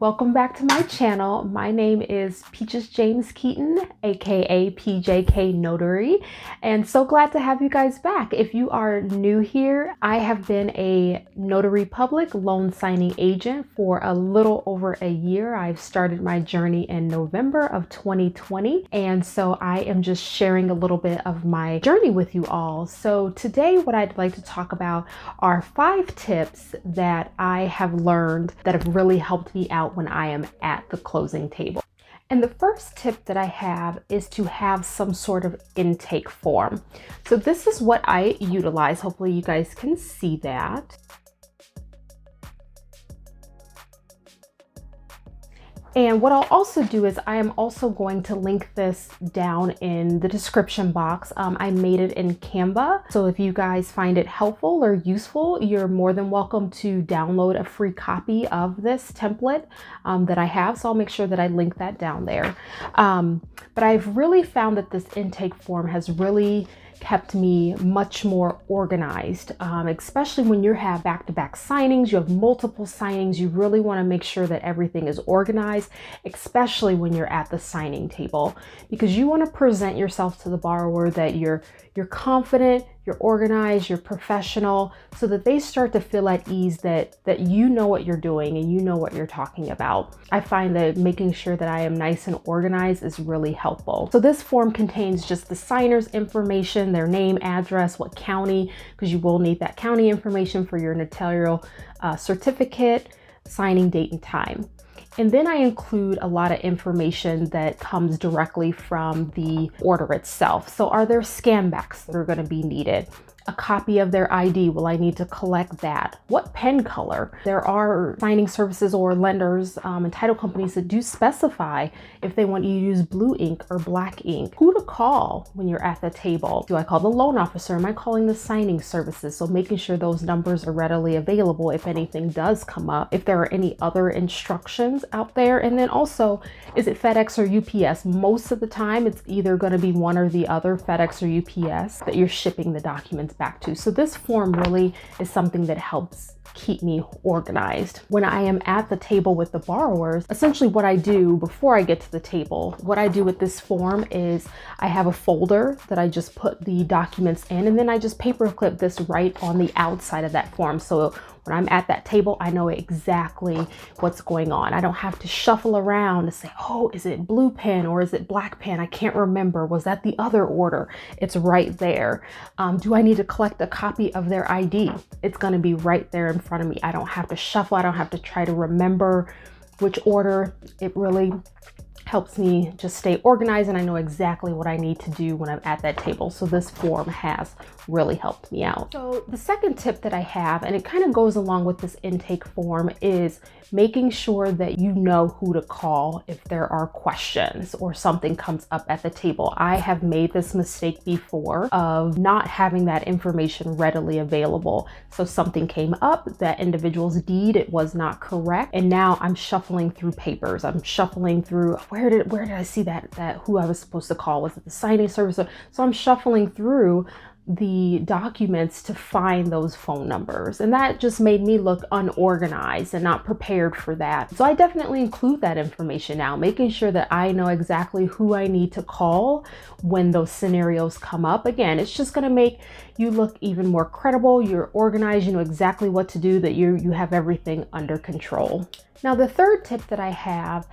Welcome back to my channel. My name is PeachesJamesKeaton, aka PJKNotary, and so glad to have you guys back. If you are new here, I have been a notary public loan signing agent for a little over a year. I've started my journey in November of 2020, and so I am just sharing a little bit of my journey with you all. So today what I'd like to talk about are 5 tips that I have learned that have really helped me out when I am at the closing table. And the first tip that I have is to have some sort of intake form. So this is what I utilize. Hopefully you guys can see that. And what I'll also do is I am also going to link this down in the description box. I made it in Canva. So if you guys find it helpful or useful, you're more than welcome to download a free copy of this template that I have. So I'll make sure that I link that down there. But I've really found that this intake form has really kept me much more organized, especially when you have back-to-back signings, you have multiple signings, you really want to make sure that everything is organized, especially when you're at the signing table, because you want to present yourself to the borrower that you're confident, you're organized, you're professional, so that they start to feel at ease that you know what you're doing and you know what you're talking about. I find that making sure that I am nice and organized is really helpful. So this form contains just the signer's information, their name, address, what county, because you will need that county information for your notarial certificate, signing date and time. And then I include a lot of information that comes directly from the order itself. So are there scan backs that are going to be needed? A copy of their ID, will I need to collect that? What pen color? There are signing services or lenders and title companies that do specify if they want you to use blue ink or black ink. Who to call when you're at the table? Do I call the loan officer? Am I calling the signing services? So making sure those numbers are readily available if anything does come up, if there are any other instructions out there. And then also, is it FedEx or UPS? Most of the time, it's either going to be one or the other, FedEx or UPS, that you're shipping the documents back to. So this form really is something that helps keep me organized. When I am at the table with the borrowers, essentially what I do before I get to the table, what I do with this form is I have a folder that I just put the documents in, and then I just paperclip this right on the outside of that form. So when I'm at that table, I know exactly what's going on. I don't have to shuffle around to say, oh, is it blue pen or is it black pen? I can't remember. Was that the other order? It's right there. Do I need to collect a copy of their ID? It's going to be right there in front of me. I don't have to shuffle. I don't have to try to remember which order. It really helps me just stay organized, and I know exactly what I need to do when I'm at that table. So this form has really helped me out. So the second tip that I have, and it kind of goes along with this intake form, is making sure that you know who to call if there are questions or something comes up at the table. I have made this mistake before of not having that information readily available. So something came up, that individual's deed, it was not correct, and now I'm shuffling through papers. I'm shuffling through, where did I see that who I was supposed to call? Was it the signing service? So I'm shuffling through the documents to find those phone numbers, and that just made me look unorganized and not prepared for that. So I definitely include that information now, making sure that I know exactly who I need to call when those scenarios come up. Again, it's just going to make you look even more credible. You're organized, you know exactly what to do, that you have everything under control. Now the third tip that I have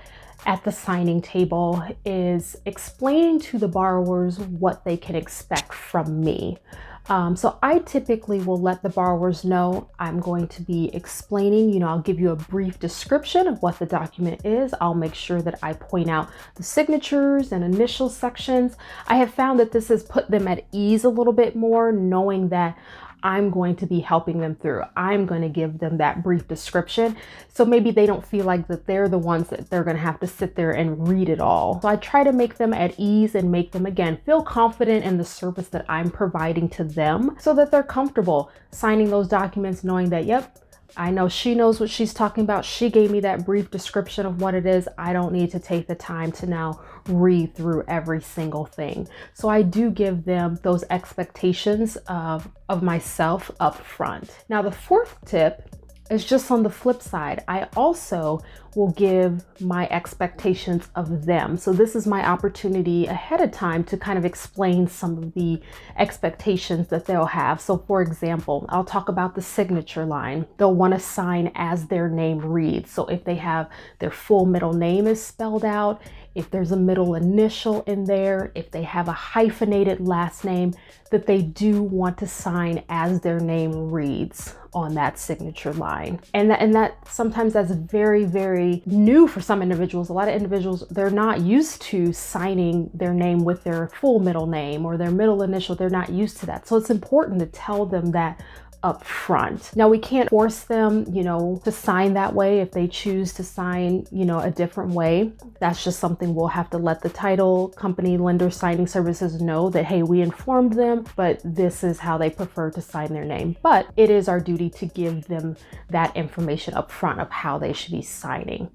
at the signing table is explaining to the borrowers what they can expect from me. So I typically will let the borrowers know I'm going to be explaining, I'll give you a brief description of what the document is. I'll make sure that I point out the signatures and initial sections. I have found that this has put them at ease a little bit more, knowing that I'm going to be helping them through. I'm going to give them that brief description. So maybe they don't feel like that they're the ones that they're going to have to sit there and read it all. So I try to make them at ease and make them, again, feel confident in the service that I'm providing to them, so that they're comfortable signing those documents, knowing that, yep, I know she knows what she's talking about. She gave me that brief description of what it is. I don't need to take the time to now read through every single thing. So I do give them those expectations of myself up front. Now, the fourth tip is just on the flip side. I also will give my expectations of them. So this is my opportunity ahead of time to kind of explain some of the expectations that they'll have. So for example, I'll talk about the signature line. They'll want to sign as their name reads. So if they have their full middle name is spelled out, if there's a middle initial in there, if they have a hyphenated last name, that they do want to sign as their name reads on that signature line. And that sometimes that's very, very new for some individuals. A lot of individuals, they're not used to signing their name with their full middle name or their middle initial. They're not used to that. So it's important to tell them that up front. Now we can't force them, to sign that way. If they choose to sign, a different way, that's just something we'll have to let the title company, lender signing services know that, hey, we informed them, but this is how they prefer to sign their name. But it is our duty to give them that information up front of how they should be signing.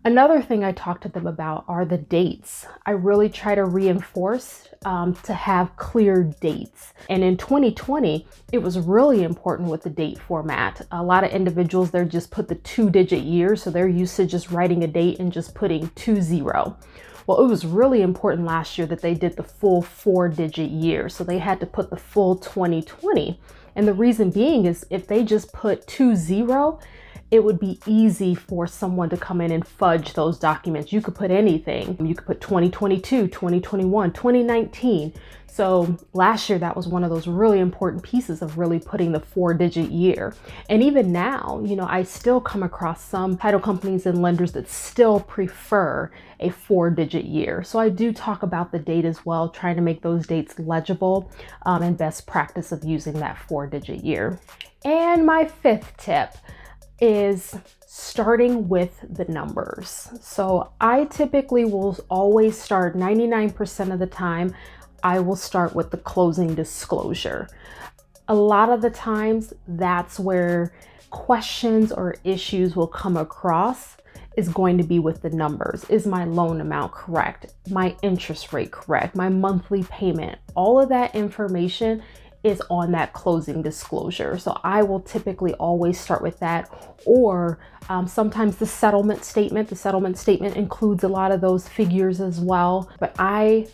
Another thing I talk to them about are the dates. I really try to reinforce to have clear dates. And in 2020, it was really important with the date format. A lot of individuals, they're just put the 2-digit year. So they're used to just writing a date and just putting 20. Well, it was really important last year that they did the full 4-digit year. So they had to put the full 2020. And the reason being is if they just put 20, it would be easy for someone to come in and fudge those documents. You could put anything. You could put 2022, 2021, 2019. So last year, that was one of those really important pieces of really putting the 4-digit year. And even now, I still come across some title companies and lenders that still prefer a 4-digit year. So I do talk about the date as well, trying to make those dates legible and best practice of using that 4-digit year. And my 5th tip is starting with the numbers. So I typically will always start 99% of the time, I will start with the closing disclosure. A lot of the times that's where questions or issues will come across is going to be with the numbers. Is my loan amount correct? My interest rate correct? My monthly payment? All of that information is on that closing disclosure. So I will typically always start with that, or sometimes the settlement statement. The settlement statement includes a lot of those figures as well, but I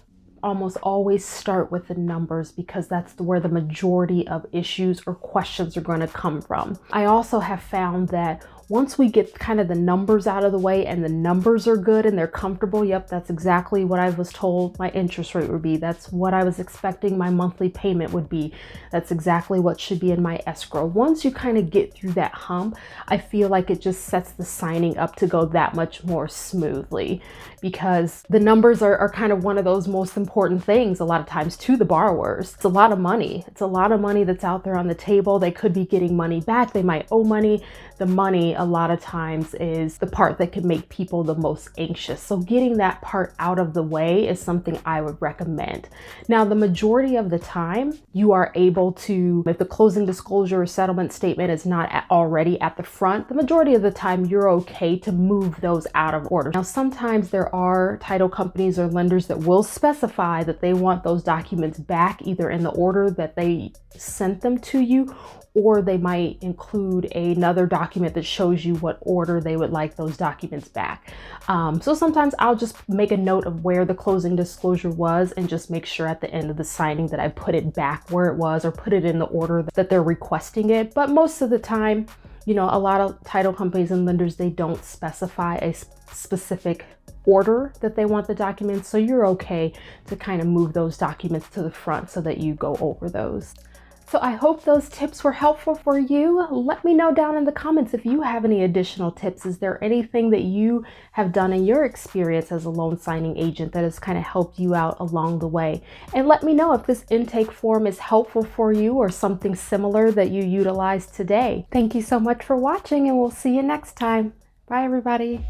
almost always start with the numbers because that's where the majority of issues or questions are going to come from. I also have found that once we get kind of the numbers out of the way and the numbers are good and they're comfortable, yep, that's exactly what I was told my interest rate would be. That's what I was expecting my monthly payment would be. That's exactly what should be in my escrow. Once you kind of get through that hump, I feel like it just sets the signing up to go that much more smoothly, because the numbers are kind of one of those most important things a lot of times to the borrowers. It's a lot of money. It's a lot of money that's out there on the table. They could be getting money back. They might owe money. The money a lot of times is the part that can make people the most anxious. So getting that part out of the way is something I would recommend. Now, the majority of the time you are able to, if the closing disclosure or settlement statement is not already at the front, the majority of the time you're okay to move those out of order. Now, sometimes there are title companies or lenders that will specify that they want those documents back either in the order that they sent them to you, or they might include another document that shows you what order they would like those documents back. So sometimes I'll just make a note of where the closing disclosure was and just make sure at the end of the signing that I put it back where it was or put it in the order that they're requesting it. But most of the time, a lot of title companies and lenders, they don't specify a specific order that they want the documents. So you're okay to kind of move those documents to the front so that you go over those. So I hope those tips were helpful for you. Let me know down in the comments if you have any additional tips. Is there anything that you have done in your experience as a loan signing agent that has kind of helped you out along the way? And let me know if this intake form is helpful for you or something similar that you utilized today. Thank you so much for watching, and we'll see you next time. Bye, everybody.